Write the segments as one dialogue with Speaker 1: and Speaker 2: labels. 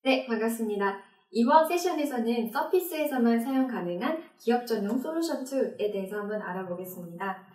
Speaker 1: 네, 반갑습니다. 이번 세션에서는 서피스에서만 사용 가능한 기업 전용 솔루션 툴에 대해서 한번 알아보겠습니다.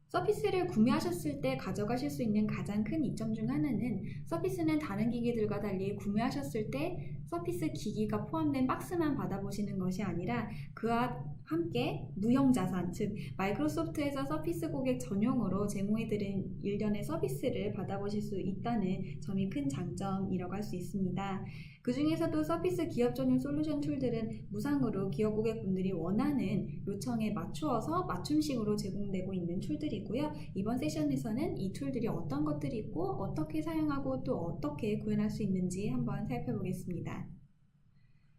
Speaker 1: 서피스를 구매하셨을 때 가져가실 수 있는 가장 큰 이점 중 하나는 서피스는 다른 기기들과 달리 구매하셨을 때 서피스 기기가 포함된 박스만 받아보시는 것이 아니라 그와 함께 무형자산, 즉 마이크로소프트에서 서피스 고객 전용으로 제공해드린 일련의 서비스를 받아보실 수 있다는 점이 큰 장점이라고 할 수 있습니다. 그 중에서도 서피스 기업 전용 솔루션 툴들은 무상으로 기업 고객분들이 원하는 요청에 맞추어서 맞춤식으로 제공되고 있는 툴들이고요. 이번 세션에서는 이 툴들이 어떤 것들이 있고 어떻게 사용하고 또 어떻게 구현할 수 있는지 한번 살펴보겠습니다.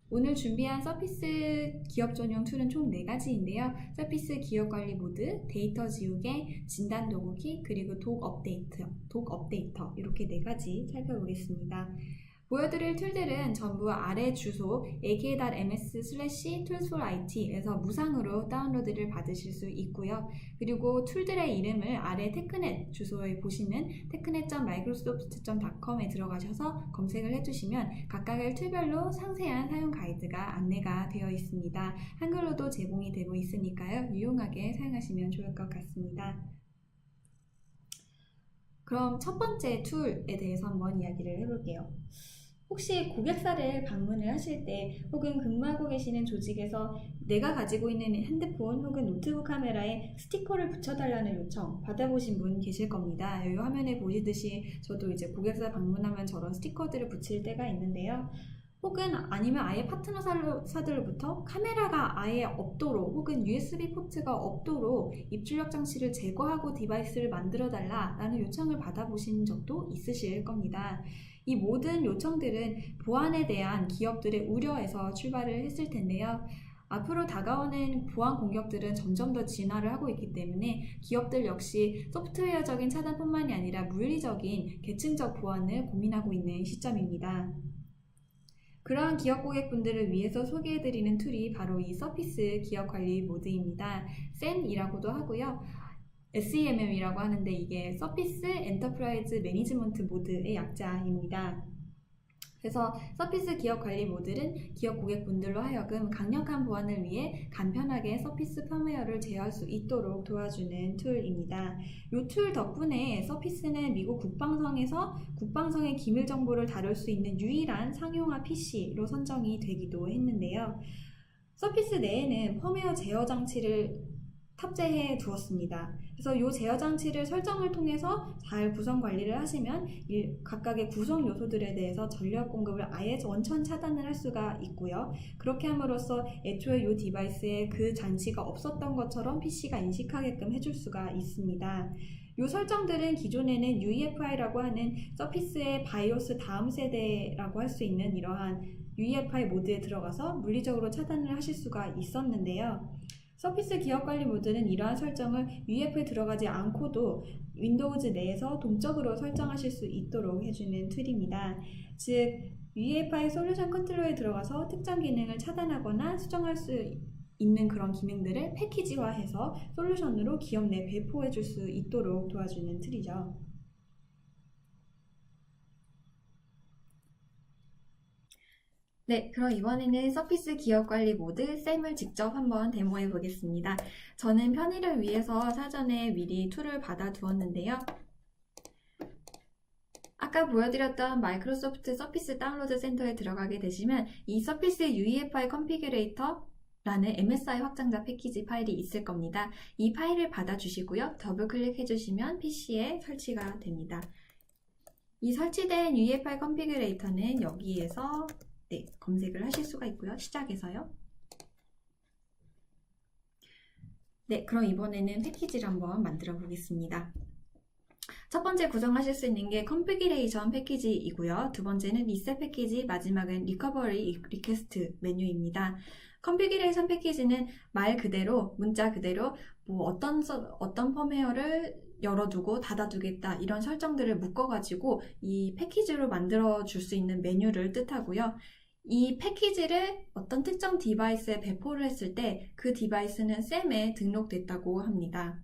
Speaker 1: 오늘 준비한 서피스 기업 전용 툴은 총 4가지인데요. 서피스 기업 관리 모드, 데이터 지우개, 진단 도구기, 그리고 독 업데이터 이렇게 4가지 살펴보겠습니다. 보여드릴 툴들은 전부 아래 주소 aka.ms/tools4it에서 무상으로 다운로드를 받으실 수 있고요. 그리고 툴들의 이름을 아래 테크넷 주소에 보시는 technet.microsoft.com에 들어가셔서 검색을 해주시면 각각의 툴별로 상세한 사용 가이드가 안내가 되어 있습니다. 한글로도 제공이 되고 있으니까요. 유용하게 사용하시면 좋을 것 같습니다. 그럼 첫 번째 툴에 대해서 한번 이야기를 해볼게요. 혹시 고객사를 방문을 하실 때 혹은 근무하고 계시는 조직에서 내가 가지고 있는 핸드폰 혹은 노트북 카메라에 스티커를 붙여달라는 요청 받아보신 분 계실 겁니다. 여기 화면에 보시듯이 저도 이제 고객사 방문하면 저런 스티커들을 붙일 때가 있는데요. 혹은 아니면 아예 파트너사들로부터 카메라가 아예 없도록 혹은 USB 포트가 없도록 입출력 장치를 제거하고 디바이스를 만들어 달라라는 요청을 받아보신 적도 있으실 겁니다. 이 모든 요청들은 보안에 대한 기업들의 우려에서 출발을 했을 텐데요. 앞으로 다가오는 보안 공격들은 점점 더 진화를 하고 있기 때문에 기업들 역시 소프트웨어적인 차단뿐만이 아니라 물리적인 계층적 보안을 고민하고 있는 시점입니다. 그러한 기업 고객분들을 위해서 소개해드리는 툴이 바로 이 서피스 기업 관리 모드입니다. SEM이라고도 하고요. SEMM이라고 하는데 이게 서피스 엔터프라이즈 매니지먼트 모드의 약자입니다. 그래서 서피스 기업 관리 모드는 기업 고객분들로 하여금 강력한 보안을 위해 간편하게 서피스 펌웨어를 제어할 수 있도록 도와주는 툴입니다. 이 툴 덕분에 서피스는 미국 국방성에서 국방성의 기밀 정보를 다룰 수 있는 유일한 상용화 PC로 선정이 되기도 했는데요. 서피스 내에는 펌웨어 제어 장치를 탑재해 두었습니다. 그래서 이 제어 장치를 설정을 통해서 잘 구성 관리를 하시면 각각의 구성 요소들에 대해서 전력 공급을 아예 원천 차단을 할 수가 있고요. 그렇게 함으로써 애초에 이 디바이스에 그 장치가 없었던 것처럼 PC가 인식하게끔 해줄 수가 있습니다. 이 설정들은 기존에는 UEFI라고 하는 서피스의 바이오스 다음 세대라고 할 수 있는 이러한 UEFI 모드에 들어가서 물리적으로 차단을 하실 수가 있었는데요. 서피스 기업관리 모드는 이러한 설정을 UEFI에 들어가지 않고도 윈도우즈 내에서 동적으로 설정하실 수 있도록 해주는 툴입니다. 즉, UEFI 솔루션 컨트롤에 들어가서 특정 기능을 차단하거나 수정할 수 있는 그런 기능들을 패키지화해서 솔루션으로 기업 내 배포해 줄 수 있도록 도와주는 툴이죠. 네, 그럼 이번에는 서피스 기업관리 모드 SEM을 직접 한번 데모해 보겠습니다. 저는 편의를 위해서 사전에 미리 툴을 받아 두었는데요. 아까 보여드렸던 마이크로소프트 서피스 다운로드 센터에 들어가게 되시면 이 서피스 UEFI 컨피규레이터 라는 MSI 확장자 패키지 파일이 있을 겁니다. 이 파일을 받아주시고요. 더블 클릭해 주시면 PC에 설치가 됩니다. 이 설치된 UEFI 컨피규레이터는 여기에서 검색을 하실 수가 있고요. 시작해서요. 네, 그럼 이번에는 패키지를 한번 만들어 보겠습니다. 첫 번째 구성하실 수 있는 게 컨피그레이션 패키지이고요. 두 번째는 리셋 패키지, 마지막은 리커버리 리퀘스트 메뉴입니다. 컨피그레이션 패키지는 말 그대로, 문자 그대로 뭐 어떤 펌웨어를 열어두고 닫아두겠다 이런 설정들을 묶어가지고 이 패키지로 만들어 줄 수 있는 메뉴를 뜻하고요. 이 패키지를 어떤 특정 디바이스에 배포를 했을 때 그 디바이스는 샘에 등록됐다고 합니다.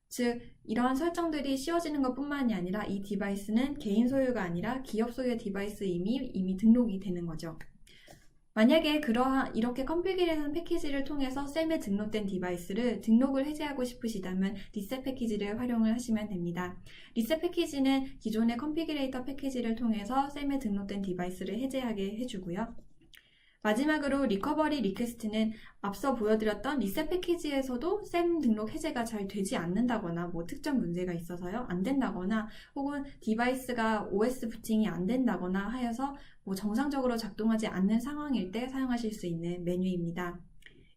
Speaker 1: 즉, 이러한 설정들이 씌워지는 것뿐만이 아니라 이 디바이스는 개인 소유가 아니라 기업 소유의 디바이스 이미 등록이 되는 거죠. 만약에 이렇게 컨피그레이션 패키지를 통해서 샘에 등록된 디바이스를 등록을 해제하고 싶으시다면 리셋 패키지를 활용을 하시면 됩니다. 리셋 패키지는 기존의 컨피그레이터 패키지를 통해서 샘에 등록된 디바이스를 해제하게 해주고요. 마지막으로 리커버리 리퀘스트는 앞서 보여드렸던 리셋 패키지에서도 샘 등록 해제가 잘 되지 않는다거나 뭐 특정 문제가 있어서요 안 된다거나 혹은 디바이스가 OS 부팅이 안 된다거나 하여서 뭐 정상적으로 작동하지 않는 상황일 때 사용하실 수 있는 메뉴입니다.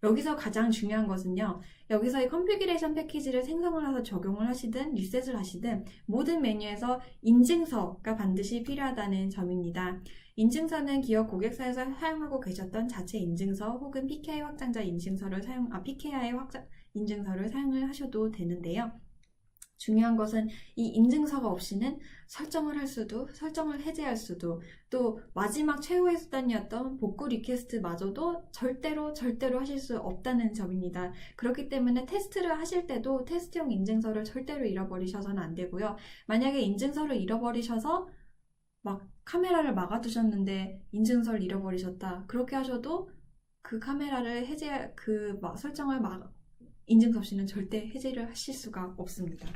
Speaker 1: 여기서 가장 중요한 것은요, 여기서 이 컨피그레이션 패키지를 생성을 해서 적용을 하시든 리셋을 하시든 모든 메뉴에서 인증서가 반드시 필요하다는 점입니다. 인증서는 기업 고객사에서 사용하고 계셨던 자체 인증서 혹은 PKI 확장자 인증서를 인증서를 사용을 하셔도 되는데요. 중요한 것은 이 인증서가 없이는 설정을 해제할 수도, 또 마지막 최후의 수단이었던 복구 리퀘스트마저도 절대로 하실 수 없다는 점입니다. 그렇기 때문에 테스트를 하실 때도 테스트용 인증서를 절대로 잃어버리셔서는 안 되고요. 만약에 인증서를 잃어버리셔서 막 카메라를 막아두셨는데 인증서를 잃어버리셨다. 그렇게 하셔도 그 카메라를 인증서 없이는 절대 해제를 하실 수가 없습니다.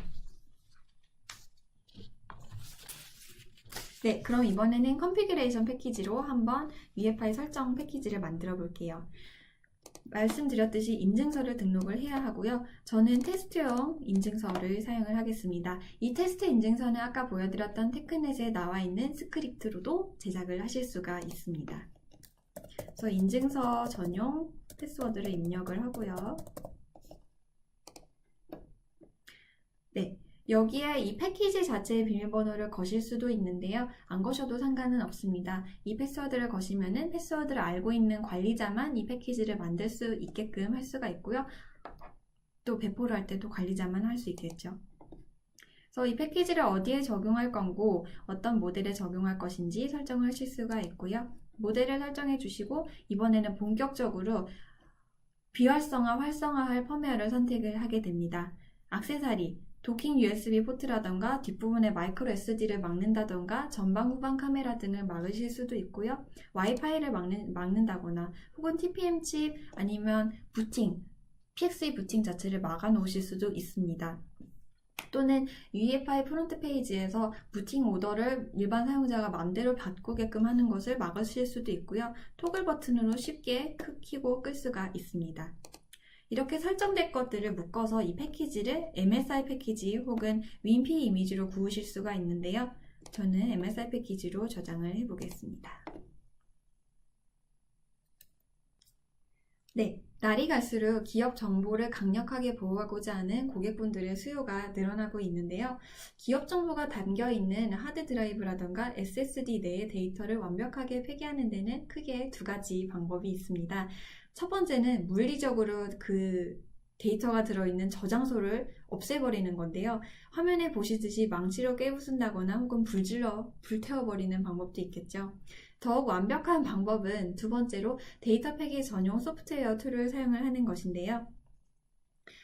Speaker 1: 네, 그럼 이번에는 컨피그레이션 패키지로 한번 UEFI 설정 패키지를 만들어 볼게요. 말씀드렸듯이 인증서를 등록을 해야 하고요. 저는 테스트용 인증서를 사용을 하겠습니다. 이 테스트 인증서는 아까 보여드렸던 테크넷에 나와 있는 스크립트로도 제작을 하실 수가 있습니다. 그래서 인증서 전용 패스워드를 입력을 하고요. 네, 여기에 이 패키지 자체의 비밀번호를 거실 수도 있는데요. 안 거셔도 상관은 없습니다. 이 패스워드를 거시면은 패스워드를 알고 있는 관리자만 이 패키지를 만들 수 있게끔 할 수가 있고요. 또 배포를 할 때도 관리자만 할 수 있겠죠. 그래서 이 패키지를 어디에 적용할 건고 어떤 모델에 적용할 것인지 설정을 하실 수가 있고요. 모델을 설정해 주시고 이번에는 본격적으로 비활성화, 활성화할 펌웨어를 선택을 하게 됩니다. 액세서리, 도킹 USB 포트라던가 뒷부분에 마이크로 SD를 막는다던가 전방 후방 카메라 등을 막으실 수도 있고요. 와이파이를 막는다거나 혹은 TPM 칩 아니면 PXE 부팅 자체를 막아 놓으실 수도 있습니다. 또는 UEFI 프론트 페이지에서 부팅 오더를 일반 사용자가 마음대로 바꾸게끔 하는 것을 막으실 수도 있고요. 토글 버튼으로 쉽게 켜고 끌 수가 있습니다. 이렇게 설정된 것들을 묶어서 이 패키지를 MSI 패키지 혹은 WinP 이미지로 구우실 수가 있는데요. 저는 MSI 패키지로 저장을 해보겠습니다. 네, 날이 갈수록 기업 정보를 강력하게 보호하고자 하는 고객분들의 수요가 늘어나고 있는데요. 기업 정보가 담겨있는 하드드라이브라던가 SSD 내의 데이터를 완벽하게 폐기하는 데는 크게 두 가지 방법이 있습니다. 첫 번째는 물리적으로 그 데이터가 들어있는 저장소를 없애버리는 건데요. 화면에 보시듯이 망치로 깨부순다거나 혹은 불태워버리는 방법도 있겠죠. 더욱 완벽한 방법은 두 번째로 데이터 폐기 전용 소프트웨어 툴을 사용을 하는 것인데요.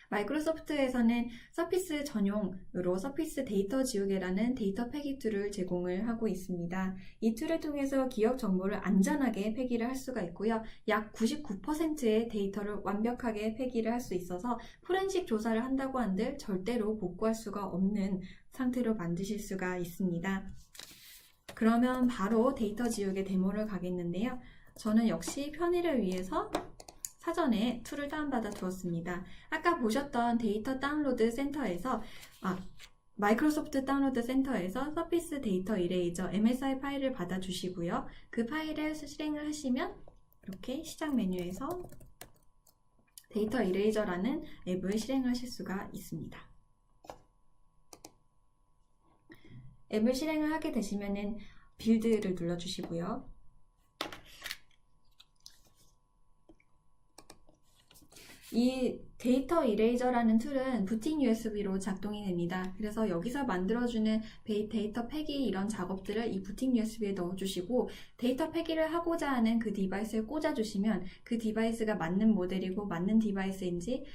Speaker 1: 마이크로소프트에서는 서피스 전용으로 서피스 데이터 지우개라는 데이터 폐기 툴을 제공을 하고 있습니다. 이 툴을 통해서 기업 정보를 안전하게 폐기를 할 수가 있고요. 약 99%의 데이터를 완벽하게 폐기를 할 수 있어서 포렌식 조사를 한다고 한들 절대로 복구할 수가 없는 상태로 만드실 수가 있습니다. 그러면 바로 데이터 지우개 데모를 가겠는데요. 저는 역시 편의를 위해서 사전에 툴을 다운받아 두었습니다. 아까 보셨던 데이터 다운로드 센터에서 마이크로소프트 다운로드 센터에서 서피스 데이터 이레이저 MSI 파일을 받아 주시고요. 그 파일을 실행을 하시면 이렇게 시작 메뉴에서 데이터 이레이저라는 앱을 실행하실 수가 있습니다. 앱을 실행을 하게 되시면은 빌드를 눌러주시고요. 이 데이터 이레이저라는 툴은 부팅 USB로 작동이 됩니다. 그래서 여기서 만들어주는 데이터 패기 이런 작업들을 이 부팅 USB에 넣어주시고 데이터 패기를 하고자 하는 그 디바이스를 꽂아주시면 그 디바이스가 맞는 모델이고 맞는 디바이스인지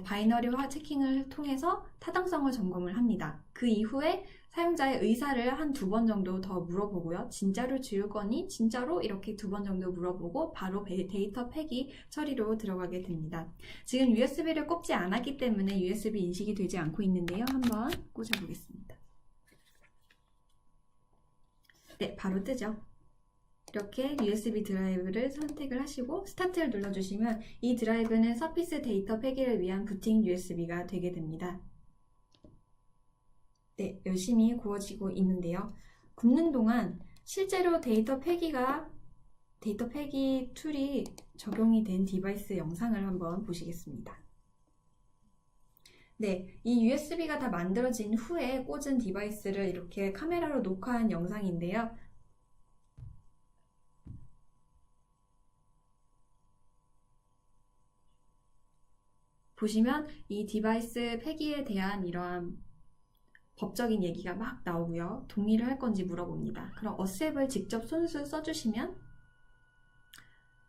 Speaker 1: 바이너리화 체킹을 통해서 타당성을 점검을 합니다. 그 이후에 사용자의 의사를 한 2번 정도 더 물어보고요. 진짜로 지울 거니? 진짜로? 이렇게 2번 정도 물어보고 바로 데이터 패기 처리로 들어가게 됩니다. 지금 USB를 꼽지 않았기 때문에 USB 인식이 되지 않고 있는데요. 한번 꽂아보겠습니다. 네, 바로 뜨죠. 이렇게 USB 드라이브를 선택을 하시고 스타트를 눌러주시면 이 드라이브는 서피스 데이터 패기를 위한 부팅 USB가 되게 됩니다. 네, 열심히 구워지고 있는데요. 굽는 동안 실제로 데이터 패기 툴이 적용이 된 디바이스 영상을 한번 보시겠습니다. 네, 이 USB가 다 만들어진 후에 꽂은 디바이스를 이렇게 카메라로 녹화한 영상인데요. 보시면 이 디바이스 폐기에 대한 이러한 법적인 얘기가 막 나오고요. 동의를 할 건지 물어봅니다. 그럼 어셉을 직접 손수 써주시면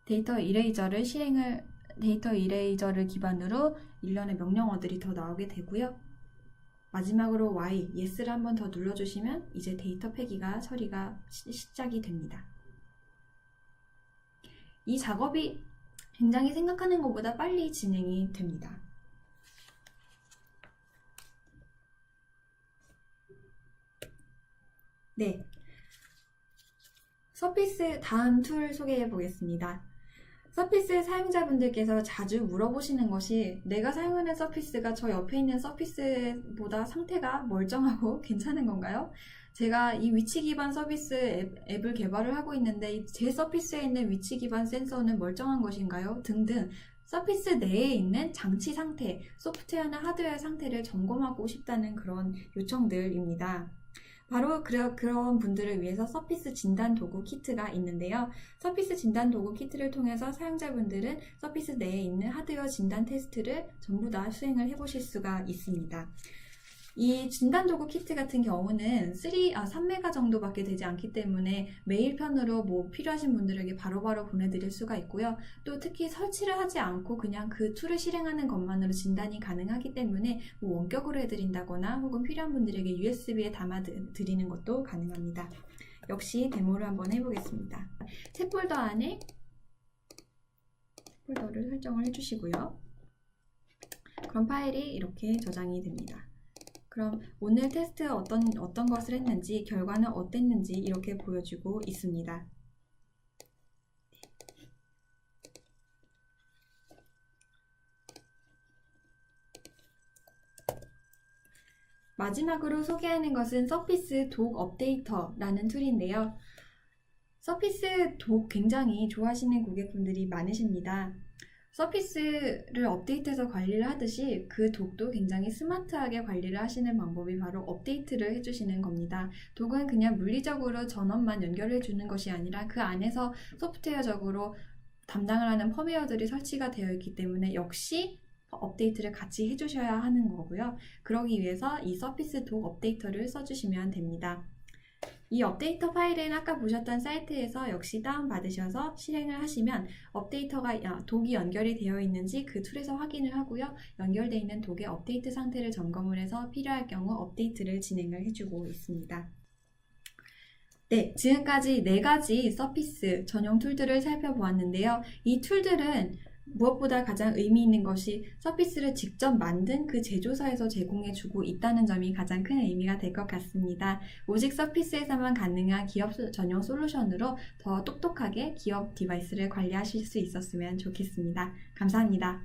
Speaker 1: 데이터 이레이저를 기반으로 일련의 명령어들이 더 나오게 되고요. 마지막으로 Y, Yes를 한번 더 눌러주시면 이제 데이터 폐기가 처리가 시작이 됩니다. 이 작업이 굉장히 생각하는 것보다 빨리 진행이 됩니다. 네, 서피스 다음 툴 소개해 보겠습니다. 서피스 사용자분들께서 자주 물어보시는 것이 내가 사용하는 서피스가 저 옆에 있는 서피스보다 상태가 멀쩡하고 괜찮은 건가요? 제가 이 위치 기반 서비스 앱을 개발을 하고 있는데 제 서피스에 있는 위치 기반 센서는 멀쩡한 것인가요? 등등 서피스 내에 있는 장치 상태, 소프트웨어나 하드웨어 상태를 점검하고 싶다는 그런 요청들입니다. 바로 그런 분들을 위해서 서피스 진단 도구 키트가 있는데요. 서피스 진단 도구 키트를 통해서 사용자분들은 서피스 내에 있는 하드웨어 진단 테스트를 전부 다 수행을 해보실 수가 있습니다. 이 진단 도구 키트 같은 경우는 3메가 정도밖에 되지 않기 때문에 메일편으로 필요하신 분들에게 바로바로 보내드릴 수가 있고요. 또 특히 설치를 하지 않고 그냥 그 툴을 실행하는 것만으로 진단이 가능하기 때문에 원격으로 해드린다거나 혹은 필요한 분들에게 USB에 담아드리는 것도 가능합니다. 역시 데모를 한번 해보겠습니다. 새 폴더 안에 폴더를 설정을 해주시고요. 그럼 파일이 이렇게 저장이 됩니다. 그럼 오늘 테스트 어떤 것을 했는지 결과는 어땠는지 이렇게 보여주고 있습니다. 마지막으로 소개하는 것은 서피스 독 업데이터라는 툴인데요. 서피스 독 굉장히 좋아하시는 고객분들이 많으십니다. 서피스를 업데이트해서 관리를 하듯이 그 독도 굉장히 스마트하게 관리를 하시는 방법이 바로 업데이트를 해주시는 겁니다. 독은 그냥 물리적으로 전원만 연결해 주는 것이 아니라 그 안에서 소프트웨어적으로 담당을 하는 펌웨어들이 설치가 되어 있기 때문에 역시 업데이트를 같이 해주셔야 하는 거고요. 그러기 위해서 이 서피스 독 업데이터를 써주시면 됩니다. 이 업데이터 파일은 아까 보셨던 사이트에서 역시 다운받으셔서 실행을 하시면 독이 연결이 되어 있는지 그 툴에서 확인을 하고요. 연결되어 있는 독의 업데이트 상태를 점검을 해서 필요할 경우 업데이트를 진행을 해주고 있습니다. 네, 지금까지 4가지 서피스 전용 툴들을 살펴보았는데요. 이 툴들은 무엇보다 가장 의미 있는 것이 서피스를 직접 만든 그 제조사에서 제공해주고 있다는 점이 가장 큰 의미가 될 것 같습니다. 오직 서피스에서만 가능한 기업 전용 솔루션으로 더 똑똑하게 기업 디바이스를 관리하실 수 있었으면 좋겠습니다. 감사합니다.